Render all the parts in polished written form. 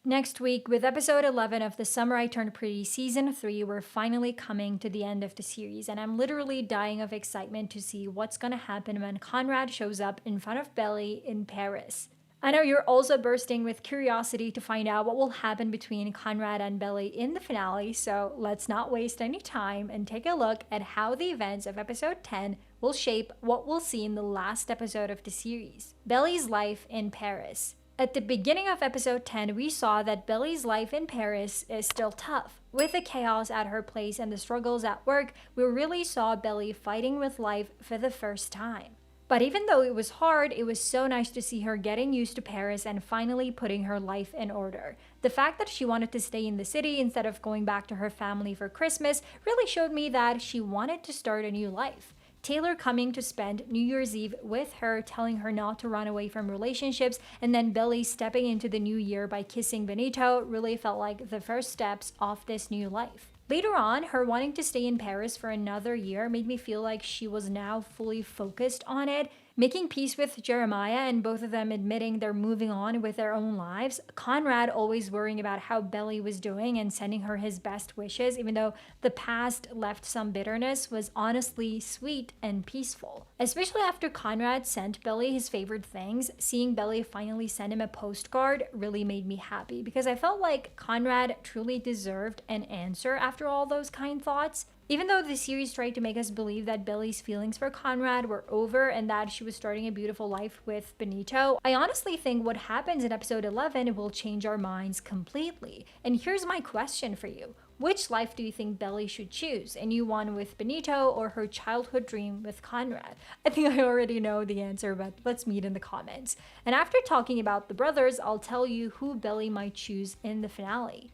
Next week, with episode 11 of The Summer I Turned Pretty Season 3, we're finally coming to the end of the series, and I'm literally dying of excitement to see what's gonna happen when Conrad shows up in front of Belly in Paris. I know you're also bursting with curiosity to find out what will happen between Conrad and Belly in the finale, so let's not waste any time and take a look at how the events of episode 10 will shape what we'll see in the last episode of the series, Belly's life in Paris. At the beginning of episode 10, we saw that Belly's life in Paris is still tough. With the chaos at her place and the struggles at work, we really saw Belly fighting with life for the first time. But even though it was hard, it was so nice to see her getting used to Paris and finally putting her life in order. The fact that she wanted to stay in the city instead of going back to her family for Christmas really showed me that she wanted to start a new life. Taylor coming to spend New Year's Eve with her, telling her not to run away from relationships, and then Billy stepping into the new year by kissing Benito really felt like the first steps of this new life. Later on, her wanting to stay in Paris for another year made me feel like she was now fully focused on it. Making peace with Jeremiah and both of them admitting they're moving on with their own lives. Conrad always worrying about how Belly was doing and sending her his best wishes, even though the past left some bitterness, was honestly sweet and peaceful. Especially after Conrad sent Belly his favorite things, seeing Belly finally send him a postcard really made me happy because I felt like Conrad truly deserved an answer after all those kind thoughts. Even though the series tried to make us believe that Belly's feelings for Conrad were over and that she was starting a beautiful life with Benito, I honestly think what happens in episode 11 will change our minds completely. And here's my question for you. Which life do you think Belly should choose? A new one with Benito or her childhood dream with Conrad? I think I already know the answer, but let's meet in the comments. And after talking about the brothers, I'll tell you who Belly might choose in the finale.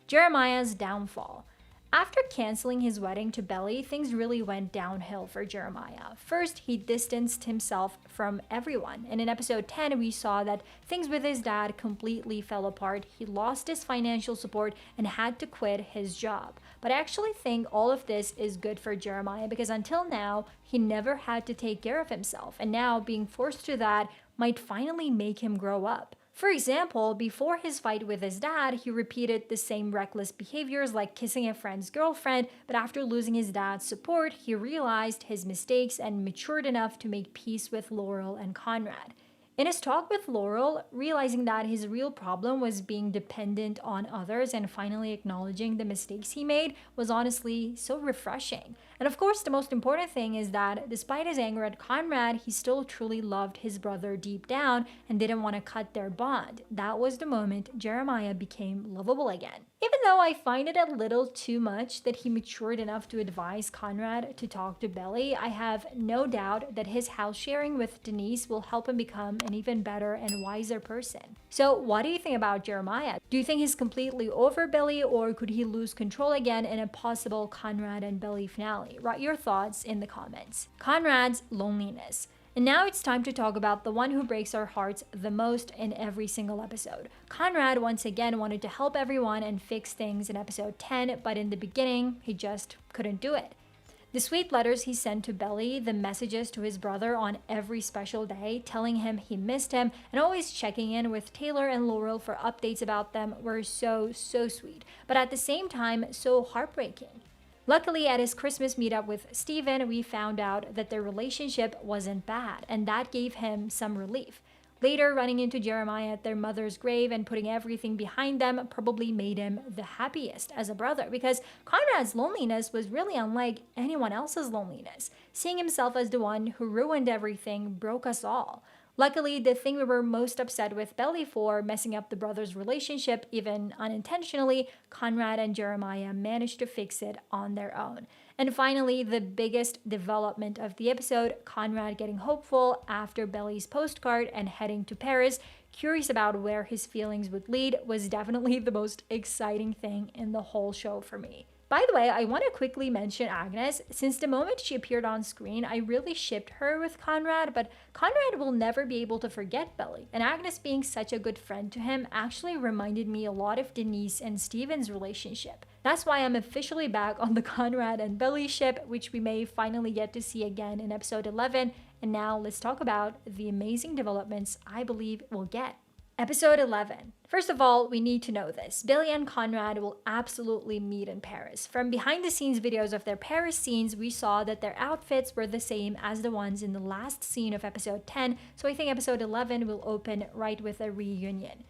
Jeremiah's downfall. After canceling his wedding to Belly, things really went downhill for Jeremiah. First, he distanced himself from everyone, and in episode 10, we saw that things with his dad completely fell apart. He lost his financial support and had to quit his job. But I actually think all of this is good for Jeremiah because until now, he never had to take care of himself, and now being forced to that might finally make him grow up. For example, before his fight with his dad, he repeated the same reckless behaviors like kissing a friend's girlfriend, but after losing his dad's support, he realized his mistakes and matured enough to make peace with Laurel and Conrad. In his talk with Laurel, realizing that his real problem was being dependent on others and finally acknowledging the mistakes he made was honestly so refreshing. And of course, the most important thing is that despite his anger at Conrad, he still truly loved his brother deep down and didn't want to cut their bond. That was the moment Jeremiah became lovable again. Even though I find it a little too much that he matured enough to advise Conrad to talk to Belly, I have no doubt that his house sharing with Denise will help him become an even better and wiser person. So what do you think about Jeremiah? Do you think he's completely over Belly, or could he lose control again in a possible Conrad and Belly finale? Write your thoughts in the comments. Conrad's loneliness. And now it's time to talk about the one who breaks our hearts the most in every single episode. Conrad once again wanted to help everyone and fix things in episode 10, but in the beginning, he just couldn't do it. The sweet letters he sent to Belly, the messages to his brother on every special day, telling him he missed him, and always checking in with Taylor and Laurel for updates about them were so sweet, but at the same time, so heartbreaking. Luckily, at his Christmas meetup with Steven, we found out that their relationship wasn't bad, and that gave him some relief. Later, running into Jeremiah at their mother's grave and putting everything behind them probably made him the happiest as a brother, because Conrad's loneliness was really unlike anyone else's loneliness. Seeing himself as the one who ruined everything broke us all. Luckily, the thing we were most upset with Belly for, messing up the brothers' relationship even unintentionally, Conrad and Jeremiah managed to fix it on their own. And finally, the biggest development of the episode, Conrad getting hopeful after Belly's postcard and heading to Paris, curious about where his feelings would lead, was definitely the most exciting thing in the whole show for me. By the way, I want to quickly mention Agnes. Since the moment she appeared on screen, I really shipped her with Conrad, but Conrad will never be able to forget Belly. And Agnes being such a good friend to him actually reminded me a lot of Denise and Steven's relationship. That's why I'm officially back on the Conrad and Belly ship, which we may finally get to see again in episode 11. And now let's talk about the amazing developments I believe we'll get. Episode 11. First of all, we need to know this. Billy and Conrad will absolutely meet in Paris. From behind the scenes videos of their Paris scenes, we saw that their outfits were the same as the ones in the last scene of episode 10, so I think episode 11 will open right with a reunion.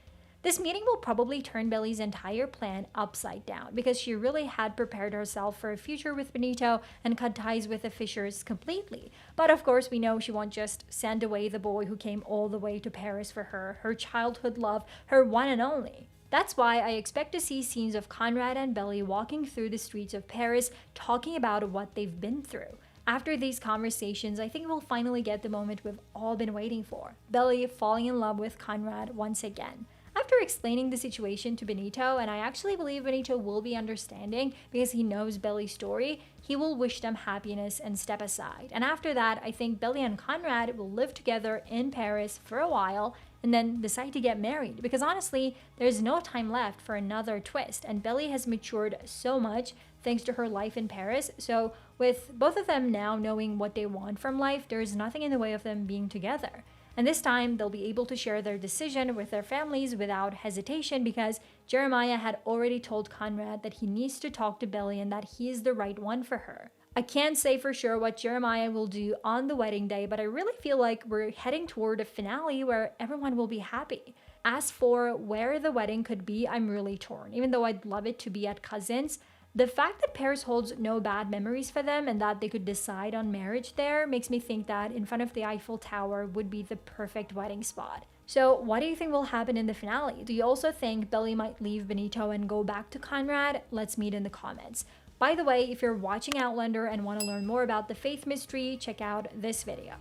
This meeting will probably turn Billy's entire plan upside down because she really had prepared herself for a future with Benito and cut ties with the Fishers completely. But of course, we know she won't just send away the boy who came all the way to Paris for her childhood love, her one and only. That's why I expect to see scenes of Conrad and Billy walking through the streets of Paris talking about what they've been through. After these conversations, I think we'll finally get the moment we've all been waiting for. Billy falling in love with Conrad once again. After explaining the situation to Benito, and I actually believe Benito will be understanding because he knows Billy's story, he will wish them happiness and step aside. And after that, I think Billy and Conrad will live together in Paris for a while and then decide to get married. Because honestly, there's no time left for another twist, and Billy has matured so much thanks to her life in Paris. So with both of them now knowing what they want from life, there's nothing in the way of them being together. And this time, they'll be able to share their decision with their families without hesitation because Jeremiah had already told Conrad that he needs to talk to Billy and that he is the right one for her. I can't say for sure what Jeremiah will do on the wedding day, but I really feel like we're heading toward a finale where everyone will be happy. As for where the wedding could be, I'm really torn. Even though I'd love it to be at Cousins, the fact that Paris holds no bad memories for them and that they could decide on marriage there makes me think that in front of the Eiffel Tower would be the perfect wedding spot. So what do you think will happen in the finale? Do you also think Billy might leave Benito and go back to Conrad? Let's meet in the comments. By the way, if you're watching Outlander and want to learn more about the Faith mystery, check out this video.